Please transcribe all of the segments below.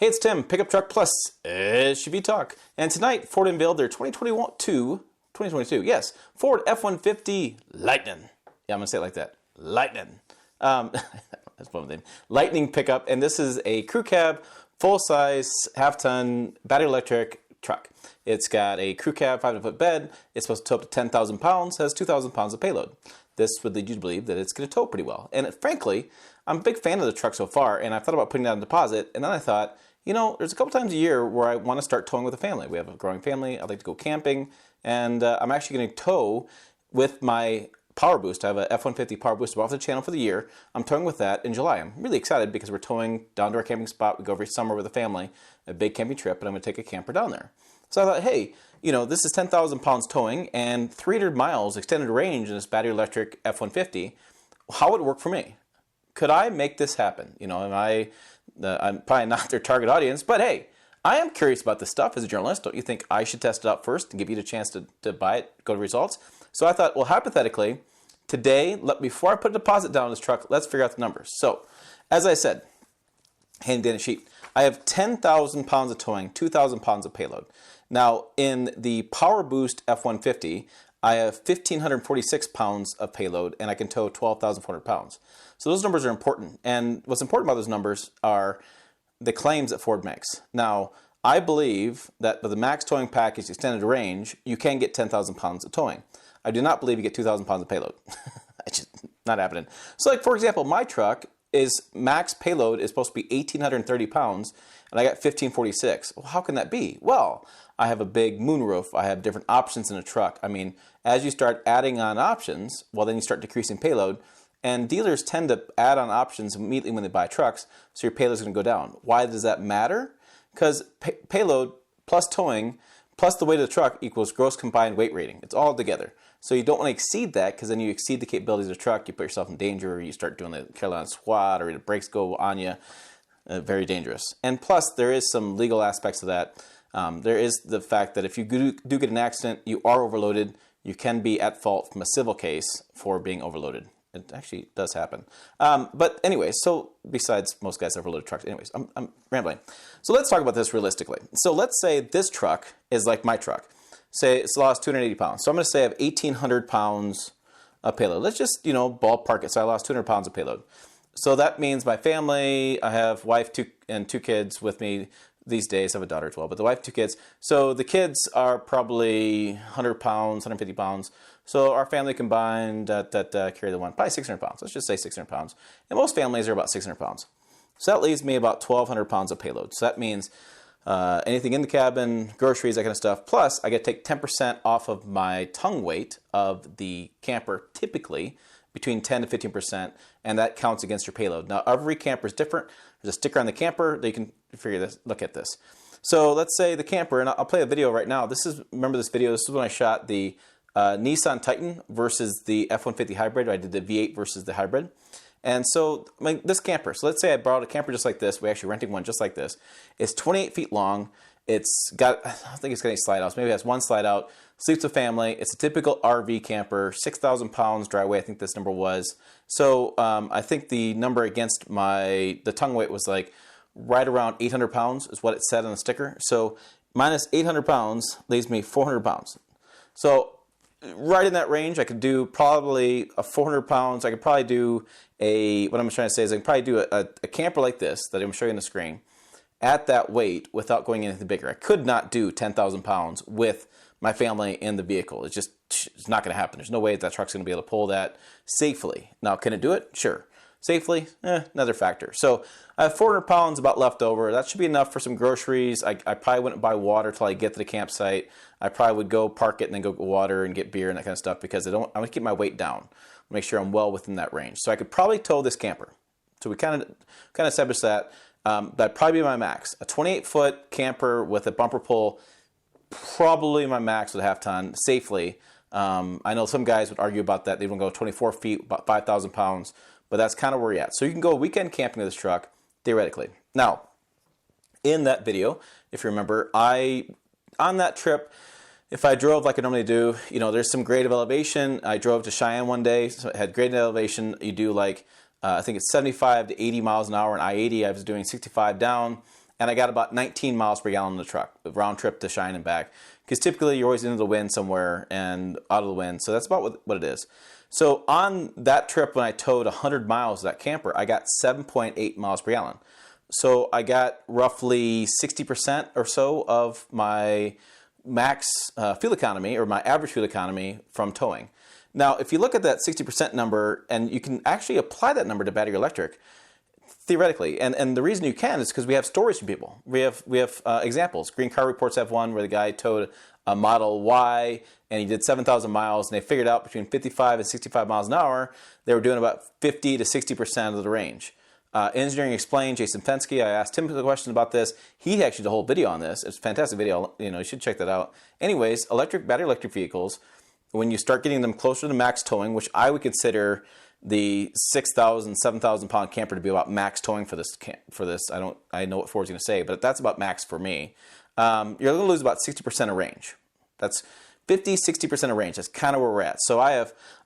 Hey, it's Tim, Pickup Truck Plus SUV Talk. And tonight, Ford unveiled their 2022, yes, Ford F-150 Lightning. Yeah, I'm going to say it like that. Lightning. That's one name. Lightning pickup, and this is a crew cab, full-size, half-ton, battery electric truck. It's got a crew cab, 500-foot bed. It's supposed to tow up to 10,000 pounds, has 2,000 pounds of payload. This would lead you to believe that it's going to tow pretty well. And frankly, I'm a big fan of the truck so far, and I thought about putting down a deposit, and then I thought, you know, there's a couple times a year where I want to start towing with a family. We have a growing family. I'd like to go camping, and I'm actually going to tow with my Power Boost. I have a F-150 Power Boost off the channel for the year. I'm towing with that in July. I'm really excited because we're towing down to our camping spot. We go every summer with a family, a big camping trip, and I'm going to take a camper down there. So I thought, hey, you know, this is 10,000 pounds towing and 300 miles extended range in this battery electric F-150. How would it work for me? Could I make this happen? You know, I'm probably not their target audience, but hey, I am curious about this stuff as a journalist. Don't you think I should test it out first and give you the chance to buy it, go to results? So I thought, well, hypothetically, today, before I put a deposit down on this truck, let's figure out the numbers. So, as I said, handy dandy sheet, I have 10,000 pounds of towing, 2,000 pounds of payload. Now, in the Power Boost F-150, I have 1,546 pounds of payload, and I can tow 12,400 pounds. So those numbers are important, and what's important about those numbers are the claims that Ford makes. Now, I believe that with the max towing package extended range, you can get 10,000 pounds of towing. I do not believe you get 2,000 pounds of payload. It's just not happening. So, like, for example, my truck is max payload is supposed to be 1,830 pounds, and I got 1,546. Well, how can that be? Well, I have a big moonroof. I have different options in a truck. I mean, as you start adding on options, well, then you start decreasing payload. And dealers tend to add on options immediately when they buy trucks, so your payload is going to go down. Why does that matter? Because payload plus towing plus the weight of the truck equals gross combined weight rating. It's all together. So you don't want to exceed that, because then you exceed the capabilities of the truck, you put yourself in danger, or you start doing the Carolina squat, or the brakes go on you. Very dangerous. And plus, there is some legal aspects of that. There is the fact that if you do get an accident, you are overloaded, you can be at fault from a civil case for being overloaded. It actually does happen. But anyway, so besides most guys overloaded trucks. Anyways, I'm rambling. So let's talk about this realistically. So let's say this truck is like my truck. Say it's lost 280 pounds. So I'm going to say I have 1,800 pounds of payload. Let's just, you know, ballpark it. So I lost 200 pounds of payload. So that means my family, I have wife and two kids with me these days. I have a daughter as well, but the wife, two kids. So the kids are probably 100 pounds, 150 pounds. So our family combined carry the one, probably 600 pounds. Let's just say 600 pounds. And most families are about 600 pounds. So that leaves me about 1,200 pounds of payload. So that means anything in the cabin, groceries, that kind of stuff. Plus, I get to take 10% off of my tongue weight of the camper, typically between 10 to 15%, and that counts against your payload. Now, every camper is different. There's a sticker on the camper that you can figure this. Look at this. So let's say the camper, and I'll play a video right now. Remember this video? This is when I shot the Nissan Titan versus the F-150 hybrid. I did the V8 versus the hybrid. And so, I mean, this camper, so let's say I borrowed a camper just like this. We're actually renting one just like this. It's 28 feet long. It's got, I don't think it's got any slide outs. Maybe it has one slide out. Sleeps a family. It's a typical RV camper, 6,000 pounds dry weight. I think this number was. So I think the number against the tongue weight was like right around 800 pounds is what it said on the sticker. So minus 800 pounds leaves me 400 pounds. So right in that range, I could do probably a 400 pounds. I could probably do what I'm trying to say is I can probably do a camper like this that I'm showing on the screen at that weight without going anything bigger. I could not do 10,000 pounds with my family in the vehicle. It's not going to happen. There's no way that truck's going to be able to pull that safely. Now, can it do it? Sure. Safely? Another factor. So I have 400 pounds about left over. That should be enough for some groceries. I probably wouldn't buy water till I get to the campsite. I probably would go park it and then go get water and get beer and that kind of stuff, because I want to keep my weight down. Make sure I'm well within that range. So I could probably tow this camper. So we kind of established that. That'd probably be my max. A 28-foot camper with a bumper pull, probably my max with a half ton safely. I know some guys would argue about that. They want to go 24 feet, about 5,000 pounds, but that's kind of where you're at. So you can go weekend camping with this truck, theoretically. Now, in that video, if you remember, on that trip, if I drove like I normally do, you know, there's some grade of elevation. I drove to Cheyenne one day, so it had grade of elevation. You do like, I think it's 75 to 80 miles an hour on I-80. I was doing 65 down. and I got about 19 miles per gallon in the truck, the round trip to Cheyenne and back. Because typically you're always into the wind somewhere and out of the wind, so that's about what it is. So on that trip, when I towed 100 miles of that camper, I got 7.8 miles per gallon. So I got roughly 60% or so of my max fuel economy, or my average fuel economy, from towing. Now, if you look at that 60% number, and you can actually apply that number to battery electric, theoretically, and the reason you can is because we have stories from people. We have examples. Green Car Reports have one where the guy towed a Model Y, and he did 7,000 miles, and they figured out between 55 and 65 miles an hour, they were doing about 50 to 60% of the range. Engineering Explained, Jason Fensky, I asked him a question about this. He actually did a whole video on this. It's a fantastic video. You should check that out. Anyways, battery electric vehicles, when you start getting them closer to max towing, which I would consider the 6,000, 7,000 pound camper to be about max towing for this. I know what Ford's going to say, but that's about max for me. You're going to lose about 60% of range. That's 50, 60% of range. That's kind of where we're at. So I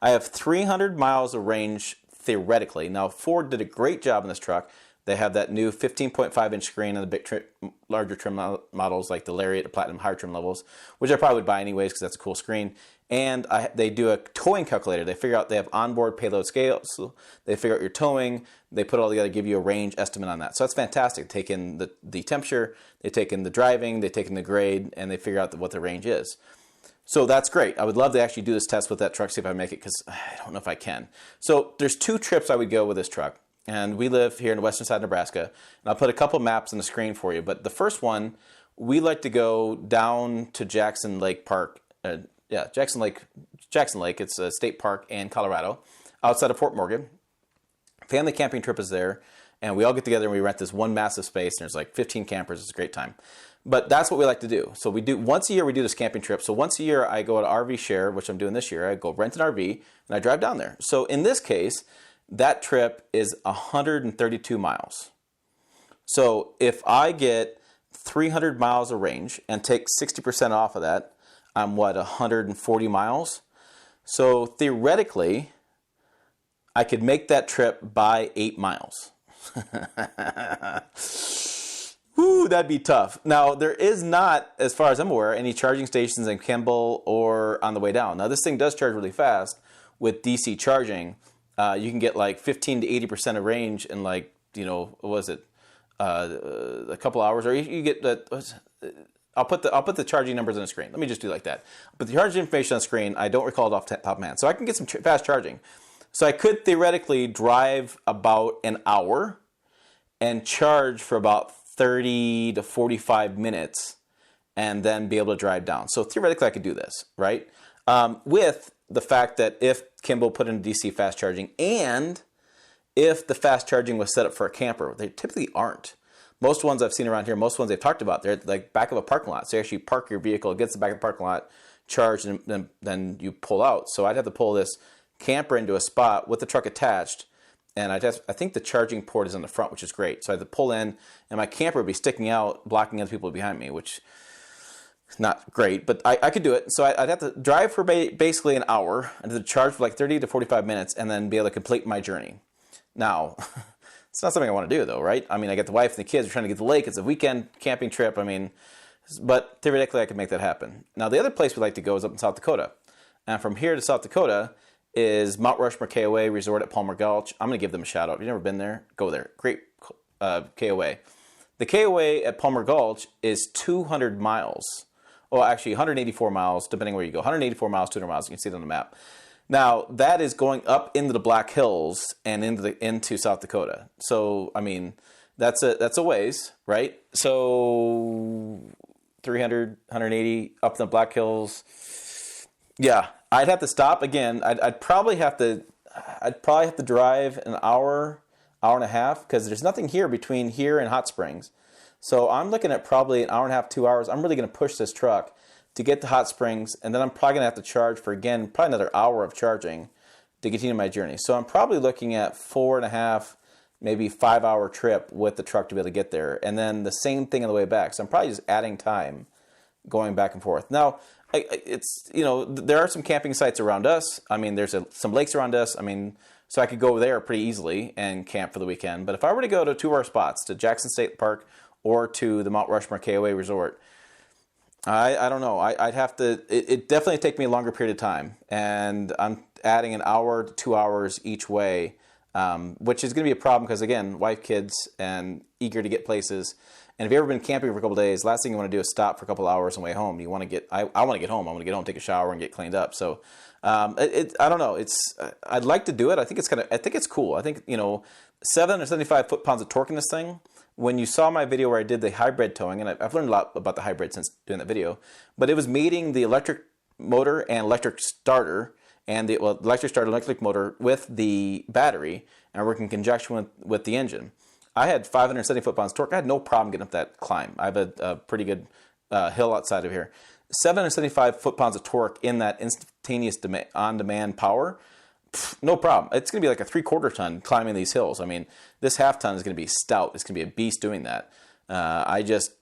have 300 miles of range theoretically. Now, Ford did a great job in this truck. They have that new 15.5-inch screen on the larger trim models like the Lariat, the Platinum, higher trim levels, which I probably would buy anyways because that's a cool screen. And they do a towing calculator. They figure out, they have onboard payload scales. So they figure out your towing. They put it all together, give you a range estimate on that. So that's fantastic. They take in the temperature, they take in the driving, they take in the grade, and they figure out what the range is. So that's great. I would love to actually do this test with that truck, see if I make it, because I don't know if I can. So there's 2 trips I would go with this truck. And we live here in the western side of Nebraska. And I'll put a couple maps on the screen for you. But the first one, we like to go down to Jackson Lake Park. Jackson Lake. It's a state park in Colorado, outside of Fort Morgan. Family camping trip is there. And we all get together and we rent this one massive space. And there's like 15 campers. It's a great time. But that's what we like to do. So once a year we do this camping trip. So once a year I go to RV Share, which I'm doing this year. I go rent an RV and I drive down there. So in this case, that trip is 132 miles. So if I get 300 miles of range and take 60% off of that, I'm 140 miles. So theoretically, I could make that trip by 8 miles. Woo, that'd be tough. Now, there is not, as far as I'm aware, any charging stations in Kimball or on the way down. Now, this thing does charge really fast with DC charging. You can get like 15 to 80% of range in like, what was it, a couple hours, or you get I'll put the charging numbers on the screen. Let me just do like that. But the charging information on the screen, I don't recall it off the top of my head. So I can get some fast charging. So I could theoretically drive about an hour and charge for about 30 to 45 minutes and then be able to drive down. So theoretically I could do this, right? With the fact that if Kimball put in DC fast charging and if the fast charging was set up for a camper, they typically aren't. Most ones I've seen around here, most ones they've talked about, they're like back of a parking lot. So you actually park your vehicle, it gets to the back of the parking lot, charge, and then you pull out. So I'd have to pull this camper into a spot with the truck attached. And I think the charging port is in the front, which is great. So I had to pull in, and my camper would be sticking out, blocking other people behind me, which is not great, but I could do it. So I'd have to drive for basically an hour, and to charge for like 30 to 45 minutes, and then be able to complete my journey. Now, it's not something I want to do, though, right? I mean, I got the wife and the kids. We're trying to get to the lake. It's a weekend camping trip. I mean, but theoretically, I could make that happen. Now, the other place we like to go is up in South Dakota. And from here to South Dakota is Mount Rushmore KOA Resort at Palmer Gulch. I'm going to give them a shout out. If you've never been there, go there. Great KOA. The KOA at Palmer Gulch is 200 miles. Well, actually 184 miles, depending where you go. 184 miles, 200 miles. You can see it on the map. Now, that is going up into the Black Hills and into South Dakota. So, I mean, that's a ways, right? So 300, 180 up in the Black Hills. Yeah, I'd have to stop again. I'd probably have to drive an hour and a half, because there's nothing here between here and Hot Springs. So I'm looking at probably an hour and a half, 2 hours. I'm really going to push this truck to get to Hot Springs, and then I'm probably going to have to charge for, again, probably another hour of charging to continue my journey. So I'm probably looking at 4.5, maybe 5 hour trip with the truck to be able to get there, and then the same thing on the way back. So I'm probably just adding time going back and forth. Now, it's, there are some camping sites around us. I mean, there's some lakes around us. I mean, so I could go there pretty easily and camp for the weekend. But if I were to go to 2 of our spots, to Jackson State Park or to the Mount Rushmore KOA resort. I don't know. I'd have to, it definitely take me a longer period of time. And I'm adding an hour to 2 hours each way, which is going to be a problem because, again, wife, kids, and eager to get places. And if you've ever been camping for a couple of days, last thing you want to do is stop for a couple of hours on the way home. You want to get, I want to get home. I want to get home, take a shower, and get cleaned up. So I don't know. I'd like to do it. I think it's cool. I think, 775 foot-pounds of torque in this thing. When you saw my video where I did the hybrid towing, and I've learned a lot about the hybrid since doing that video, but it was meeting the electric motor and electric starter, and the electric starter, electric motor with the battery, and working in conjunction with the engine. I had 570 foot-pounds torque. I had no problem getting up that climb. I have a pretty good hill outside of here. 775 foot-pounds of torque in that instantaneous on-demand power. No problem. It's going to be like a 3/4 ton climbing these hills. I mean, this half ton is going to be stout. It's going to be a beast doing that. I just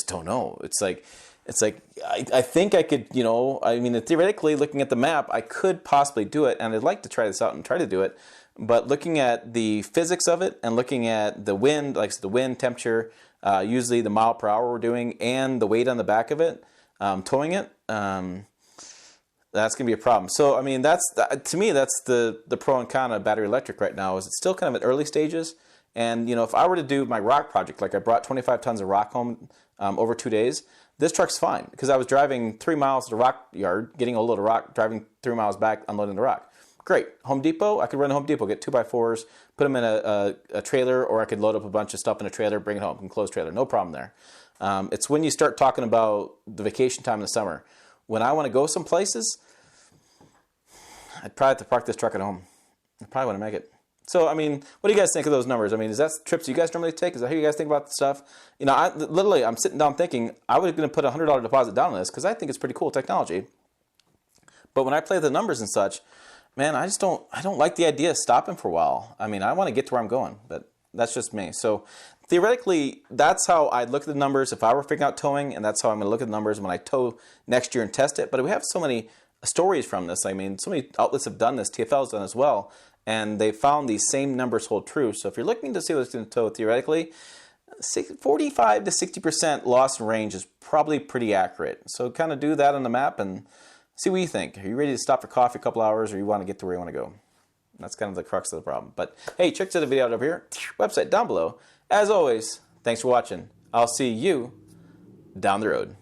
don't know. It's like I think I could, theoretically, looking at the map, I could possibly do it, and I'd like to try this out and try to do it. But looking at the physics of it and looking at the wind, like the wind, temperature, usually the mile per hour we're doing, and the weight on the back of it, towing it. That's going to be a problem. So, I mean, to me, that's the pro and con of battery electric right now, is it's still kind of at early stages. And, if I were to do my rock project, like I brought 25 tons of rock home over 2 days, this truck's fine because I was driving 3 miles to the rock yard, getting a load of rock, driving 3 miles back, unloading the rock. Great. Home Depot, I could run to Home Depot, get 2x4s, put them in a trailer, or I could load up a bunch of stuff in a trailer, bring it home, enclosed trailer. No problem there. It's when you start talking about the vacation time in the summer. When I want to go some places, I'd probably have to park this truck at home. I probably wouldn't make it. So, I mean, what do you guys think of those numbers? I mean, is that trips you guys normally take? Is that how you guys think about the stuff? I'm sitting down thinking, I was going to put a $100 deposit down on this because I think it's pretty cool technology. But when I play the numbers and such, man, I don't like the idea of stopping for a while. I mean, I want to get to where I'm going, but that's just me. So, theoretically, that's how I'd look at the numbers if I were figuring out towing, and that's how I'm going to look at the numbers when I tow next year and test it. But we have so many stories from this. I mean, so many outlets have done this. TFL's done as well, and they found these same numbers hold true. So if you're looking to see what's going to tow theoretically, 45 to 60% loss in range is probably pretty accurate. So kind of do that on the map and see what you think. Are you ready to stop for coffee a couple hours, or you want to get to where you want to go? That's kind of the crux of the problem. But hey, check the video out over here. Website down below. As always, thanks for watching. I'll see you down the road.